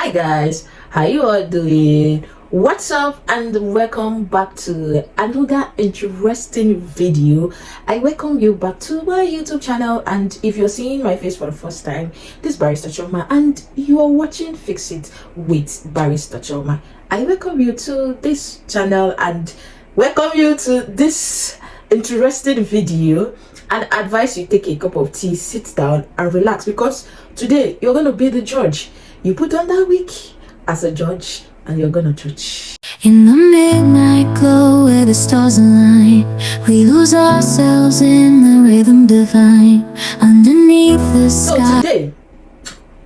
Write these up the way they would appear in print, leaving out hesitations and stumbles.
Hi guys, how you all doing? What's up and welcome back to another interesting video. I welcome you back to my YouTube channel, and if you're seeing my face for the first time, this is Barrister Choma and you are watching Fix It with Barrister Choma. I welcome you to this channel and welcome you to this interesting video and advise you take a cup of tea, sit down and relax, because today you're going to be the judge. You put on that wig as a judge and you're gonna judge. In the midnight glow where the stars align, we lose ourselves in the rhythm divine underneath the sky. So today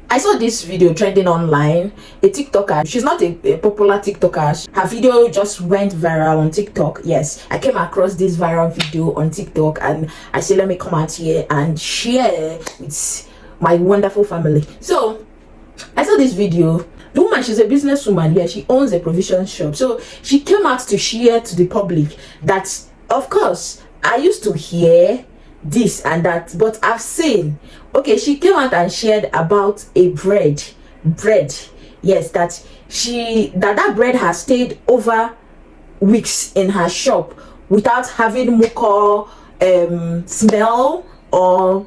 I saw this video trending online. A TikToker, she's not a popular TikToker, her video just went viral on TikTok. Yes, I came across this viral video on TikTok and I said, let me come out here and share with my wonderful family. So I saw this video. The woman, she's a businesswoman. Yeah, she owns a provision shop. So she came out to share to the public that, of course, I used to hear this and that, but I've seen. Okay, she came out and shared about a bread. Yes, that bread has stayed over weeks in her shop without having mucor smell, or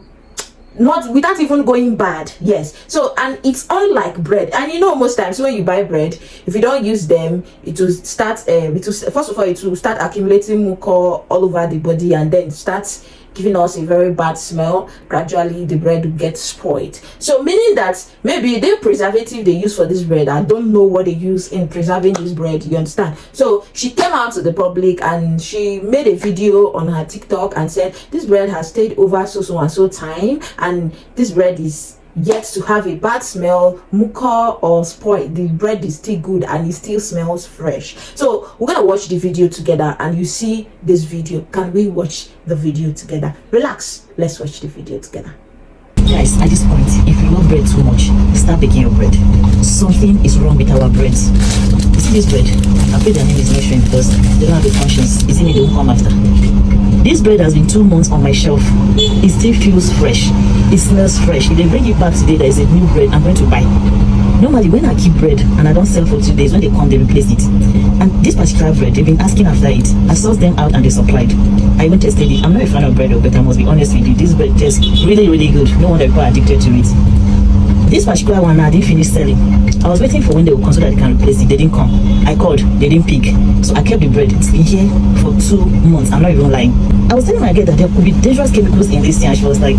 not without even going bad. Yes, so, and it's unlike bread, and you know, most times when you buy bread, if you don't use them, it will start first of all it will start accumulating mucor all over the body, and then starts giving us a very bad smell. Gradually the bread will get spoiled. So meaning that maybe the preservative they use for this bread, I don't know what they use in preserving this bread, you understand? So she came out to the public and she made a video on her TikTok and said this bread has stayed over so and so time, and this bread is yet to have a bad smell, mucor or spoil. The bread is still good and it still smells fresh. So we're gonna watch the video together and you see this video. Can we watch the video together? Relax, let's watch the video together. Guys, at this point, if you love bread too much, start baking your bread. Something is wrong with our breads. You see this bread? I pray their name is not showing because they don't have a conscience. Is it me they won't come after? This bread has been 2 months on my shelf. It still feels fresh. It smells fresh. If they bring it back today, there is a new bread I'm going to buy. Normally, when I keep bread and I don't sell for 2 days, when they come, they replace it. And this particular bread, they've been asking after it. I sourced them out and they supplied. I even tested it. I'm not a fan of bread, but I must be honest with you. This bread tastes really, really good. No wonder people are addicted to it. This particular one, I didn't finish selling. I was waiting for when they will come so that they can replace it. They didn't come. I called, they didn't pick. So I kept the bread. It's been here for 2 months. I'm not even lying. I was telling my girl that there could be dangerous chemicals in this thing, and she was like,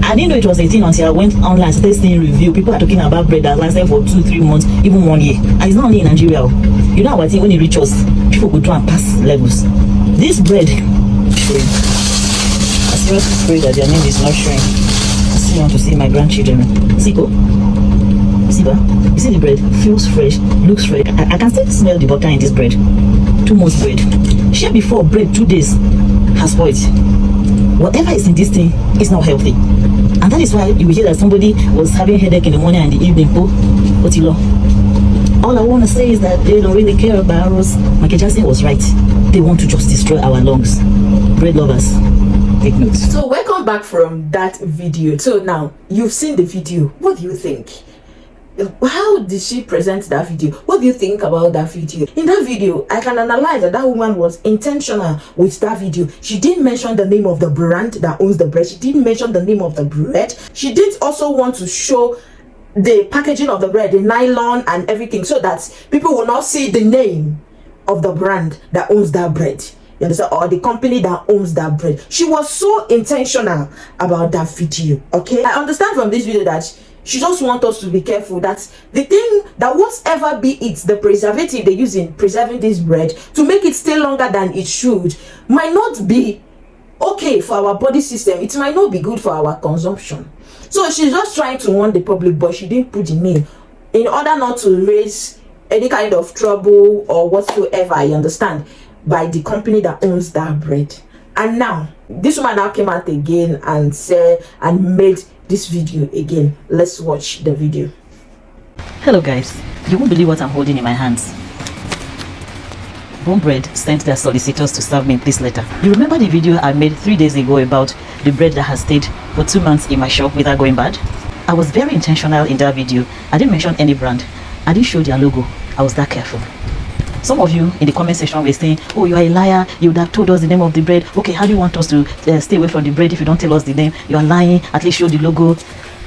I didn't know it was a thing until I went online, started seeing review. People are talking about bread that lasted for 2-3 months, even 1 year. And it's not only in Nigeria. You know, I think when it reaches us, people go try and pass levels. This bread, I seriously pray that their name is not showing. I still want to see my grandchildren. See, go. See, go. You see the bread feels fresh, looks fresh. I can still smell the butter in this bread. 2 months bread. Share before bread 2 days has spoiled. Whatever is in this thing is not healthy, and that is why you will hear that somebody was having headache in the morning and the evening. All I want to say is that they don't really care about us. Michael Jackson was right. They want to just destroy our lungs. Bread lovers, take note. So welcome back from that video. So now you've seen the video. What do you think? How did she present that video? What do you think about that video? In that video, I can analyze that woman was intentional with that video. She didn't mention the name of the brand that owns the bread. She didn't mention the name of the bread. She didn't also want to show the packaging of the bread, the nylon and everything, so that people will not see the name of the brand that owns that bread. You understand? Or the company that owns that bread. She was so intentional about that video. Okay, I understand from this video that she just wants us to be careful that the thing that whatever be it, the preservative they use in preserving this bread to make it stay longer than it should might not be okay for our body system. It might not be good for our consumption. So she's just trying to warn the public, but she didn't put the name in order not to raise any kind of trouble or whatsoever, you understand, by the company that owns that bread. And now this woman now came out again and said and made this video again. Let's watch the video. Hello guys, you won't believe what I'm holding in my hands. Bone Bread sent their solicitors to serve me this letter. You remember the video I made 3 days ago about the bread that has stayed for 2 months in my shop without going bad? I was very intentional in that video. I didn't mention any brand. I didn't show their logo. I was that careful. Some of you in the comment section were saying, oh, you are a liar, you would have told us the name of the bread. Okay, how do you want us to stay away from the bread if you don't tell us the name? You are lying, at least show the logo.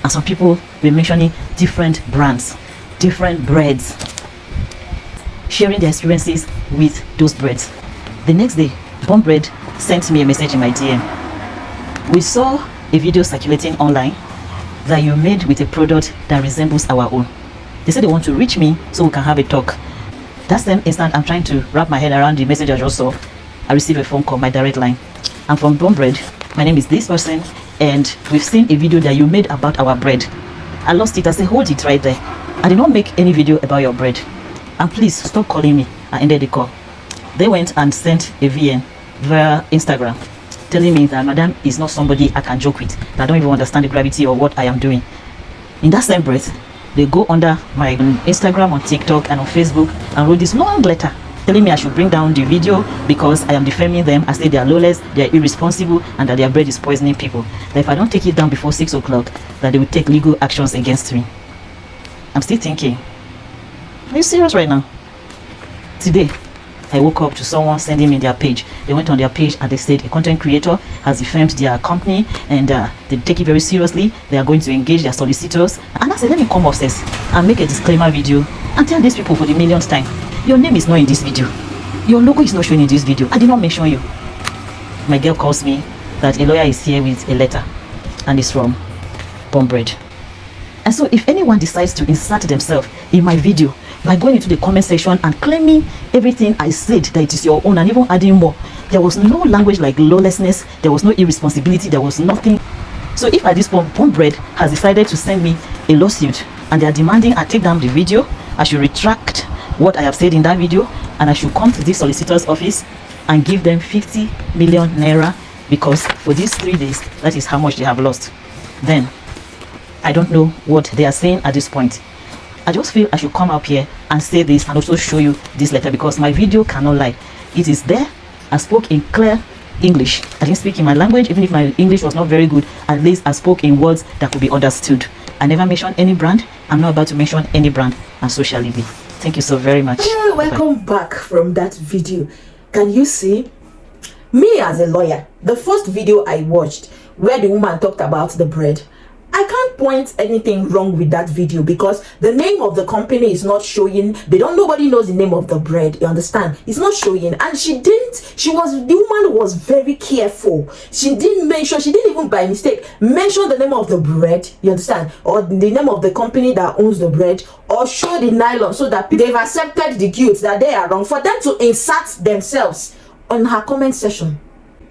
And some people were mentioning different brands, different breads, sharing their experiences with those breads. The next day, Bomb Bread sent me a message in my DM. We saw a video circulating online that you made with a product that resembles our own. They said they want to reach me so we can have a talk. That same instant, I'm trying to wrap my head around the message I just saw. I received a phone call, my direct line. I'm from Bomb Bread. My name is this person, and we've seen a video that you made about our bread. I lost it. I said, hold it right there. I did not make any video about your bread. And please stop calling me. I ended the call. They went and sent a VN via Instagram telling me that Madam is not somebody I can joke with, that I don't even understand the gravity of what I am doing. In that same breath, they go under my Instagram, on TikTok, and on Facebook and wrote this long letter telling me I should bring down the video because I am defaming them. I say they are lawless, they are irresponsible, and that their bread is poisoning people. That if I don't take it down before 6 o'clock, that they will take legal actions against me. I'm still thinking, are you serious right now? Today, I woke up to someone sending me their page. They went on their page and they said a content creator has defamed their company and they take it very seriously. They are going to engage their solicitors. And I said, let me come upstairs and make a disclaimer video and tell these people for the millionth time, your name is not in this video. Your logo is not shown in this video. I did not mention you. My girl calls me that a lawyer is here with a letter and it's from Bomb Bread. And so if anyone decides to insert themselves in my video by going into the comment section and claiming everything I said that it is your own and even adding more, there was no language like lawlessness, there was no irresponsibility, there was nothing. So if at this point Bomb Bread has decided to send me a lawsuit and they are demanding I take down the video, I should retract what I have said in that video and I should come to this solicitor's office and give them 50 million naira because for these 3 days that is how much they have lost. Then I don't know what they are saying at this point. I just feel I should come up here and say this and also show you this letter because my video cannot lie. It is there. I spoke in clear English. I didn't speak in my language, even if my English was not very good. At least I spoke in words that could be understood. I never mentioned any brand. I'm not about to mention any brand and socially be. Thank you so very much. Hey, welcome back from that video. Can you see? Me as a lawyer, the first video I watched where the woman talked about the bread, I can't point anything wrong with that video because the name of the company is not showing. Nobody knows the name of the bread, you understand? It's not showing. And the woman was very careful. She didn't even by mistake mention the name of the bread, you understand? Or the name of the company that owns the bread, or show the nylon so that they've accepted the guilt that they are wrong for them to insert themselves on her comment section.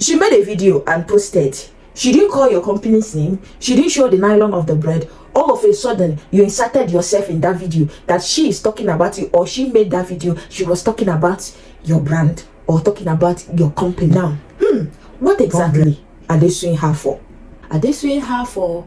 She made a video and posted. She didn't call your company's name. She didn't show the nylon of the bread. All of a sudden, you inserted yourself in that video that she is talking about you, or she made that video. She was talking about your brand or talking about your company. Now, what exactly are they suing her for? Are they suing her for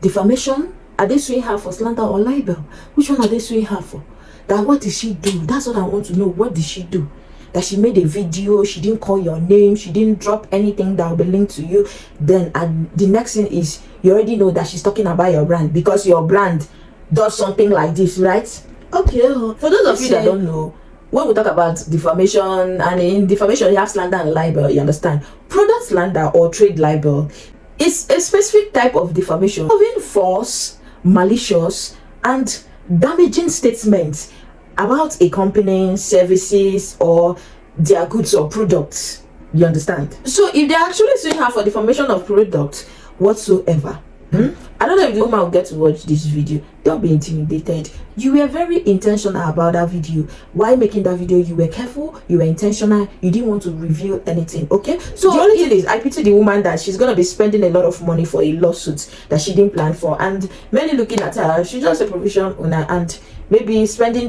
defamation? Are they suing her for slander or libel? Which one are they suing her for? That what did she do? That's what I want to know. What did she do? That she made a video, she didn't call your name, she didn't drop anything that will be linked to you. Then the next thing is, you already know that she's talking about your brand because your brand does something like this, right? Okay, for those of you that don't know, when we talk about defamation, and in defamation you have slander and libel, you understand? Product slander or trade libel is a specific type of defamation involving false, malicious, and damaging statements about a company, services, or their goods or products, you understand? So if they're actually suing her for defamation of products whatsoever, I don't know if the woman will get to watch this video. Don't be intimidated. You were very intentional about that video. While making that video, you were careful, you were intentional, you didn't want to reveal anything, okay? So the only thing is, I pity the woman that she's gonna be spending a lot of money for a lawsuit that she didn't plan for, and many looking at her, she's just a provision owner, and maybe spending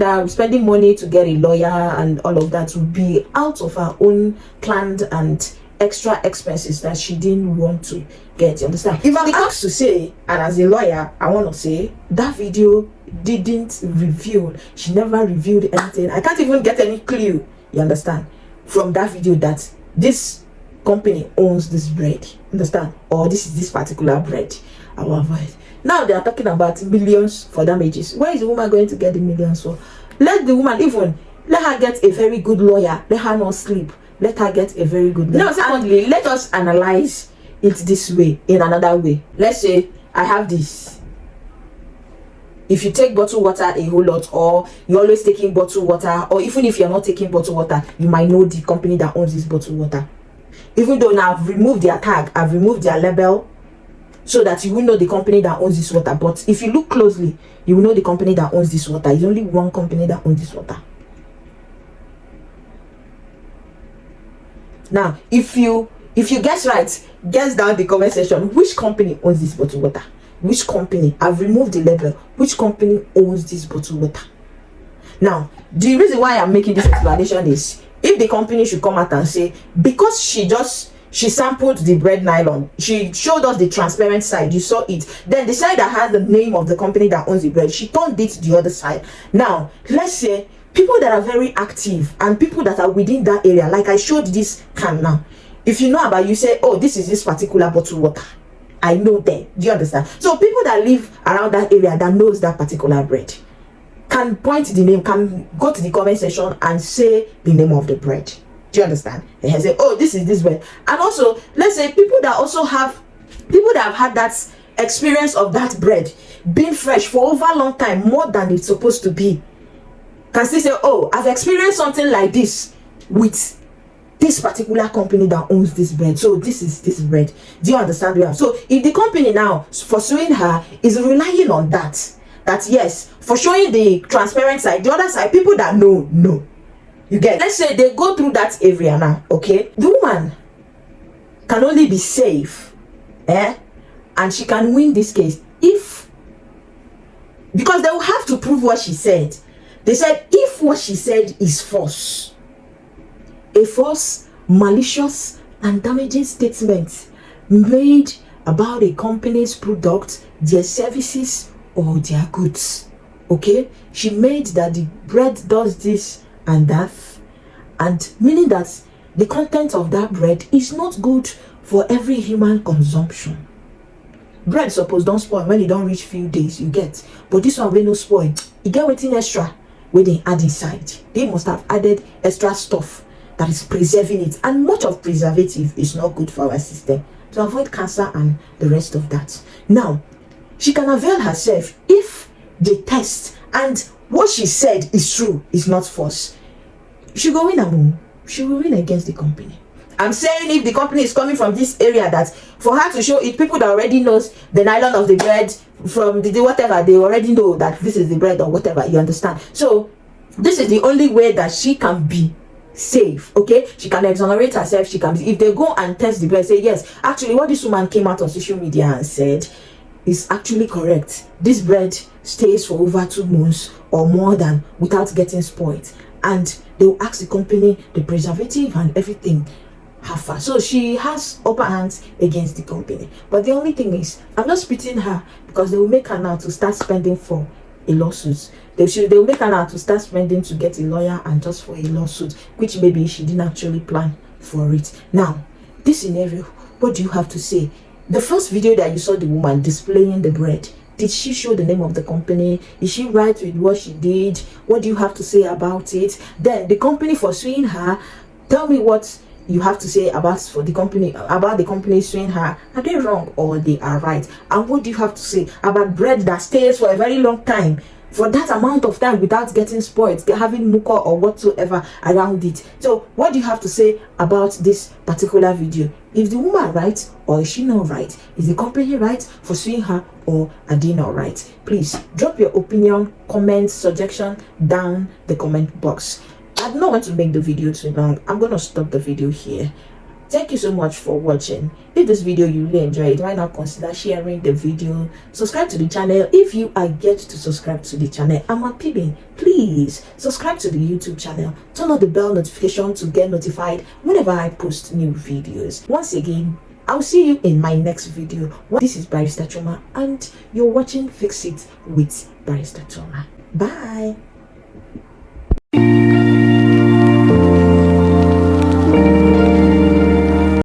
money to get a lawyer and all of that would be out of her own planned and extra expenses that she didn't want to get, you understand? If I'm asked to say, and as a lawyer I want to say, that video didn't reveal, she never revealed anything. I can't even get any clue, you understand, from that video that this company owns this bread, understand, or this is this particular bread. I will avoid. Now they are talking about millions for damages. Where is the woman going to get the millions for? Let the woman, even let her get a very good lawyer. Let her not sleep. Let her get a very good lawyer. Now, secondly, let us analyze it this way, in another way. Let's say I have this. If you take bottled water a whole lot, or you're always taking bottled water, or even if you're not taking bottled water, you might know the company that owns this bottled water. Even though now I've removed their tag, I've removed their label, so that you will know the company that owns this water. But if you look closely, you will know the company that owns this water. It's only one company that owns this water. Now, if you guess right, guess down the comment section which company owns this bottled water. Which company? I've removed the label. Which company owns this bottled water? Now, the reason why I'm making this explanation is, if the company should come out and say, because she sampled the bread nylon, she showed us the transparent side, you saw it, then the side that has the name of the company that owns the bread, she turned it to the other side. Now, let's say people that are very active and people that are within that area, like I showed this can now, if you know about, you say, oh, this is this particular bottled water, I know them. Do you understand? So people that live around that area that knows that particular bread can point the name, can go to the comment section and say the name of the bread. Do you understand? They can say, oh, this is this bread. And also, let's say people that have had that experience of that bread being fresh for over a long time, more than it's supposed to be, can still say, oh, I've experienced something like this with this particular company that owns this bread. So this is this bread. Do you understand? So if the company now pursuing her is relying on that yes, for showing the transparent side, the other side, people that know. You get, let's say they go through that area now, okay? The woman can only be safe, and she can win this case because they will have to prove what she said. They said if what she said is false, a false, malicious, and damaging statement made about a company's product, their services, or their goods, okay? She made that the bread does this and that, and meaning that the content of that bread is not good for every human consumption. Bread suppose don't spoil when it don't reach few days, you get, but this one will no spoil. You get waiting extra where they add inside. They must have added extra stuff that is preserving it, and much of preservative is not good for our system, to avoid cancer and the rest of that. Now, she can avail herself if they test and what she said is true, is not false. She go win a move. She will win against the company. I'm saying if the company is coming from this area, that for her to show it, people that already knows the nylon of the bread from the whatever, they already know that this is the bread or whatever, you understand? So this is the only way that she can be safe, okay? She can exonerate herself. She can, if they go and test the bread, say yes, actually what this woman came out on social media and said is actually correct. This bread stays for over 2 months or more than without getting spoiled, and they will ask the company the preservative and everything how far. So she has upper hands against the company. But the only thing is, I'm not spitting her, because they will make her now to start spending for a lawsuit. They will make her now to start spending to get a lawyer and just for a lawsuit, which maybe she didn't actually plan for it. Now, this scenario, what do you have to say? The first video that you saw the woman displaying the bread, did she show the name of the company? Is she right with what she did? What do you have to say about it? Then the company for suing her, tell me what you have to say about the company suing her. Are they wrong or they are right? And what do you have to say about bread that stays for a very long time, for that amount of time, without getting spoiled, having mucor or whatsoever around it? So what do you have to say about this particular video? Is the woman right or is she not right? Is the company right for suing her or are they not right? Please drop your opinion, comment, suggestion down the comment box. I do not want to make the video too long. I'm going to stop the video here. Thank you so much for watching. If this video you really enjoyed, why not consider sharing the video? Subscribe to the channel if you are yet to subscribe to the channel. I'm appealing. Please subscribe to the YouTube channel. Turn on the bell notification to get notified whenever I post new videos. Once again, I'll see you in my next video. This is Barrister Choma and you're watching Fix It with Barrister Choma. Bye.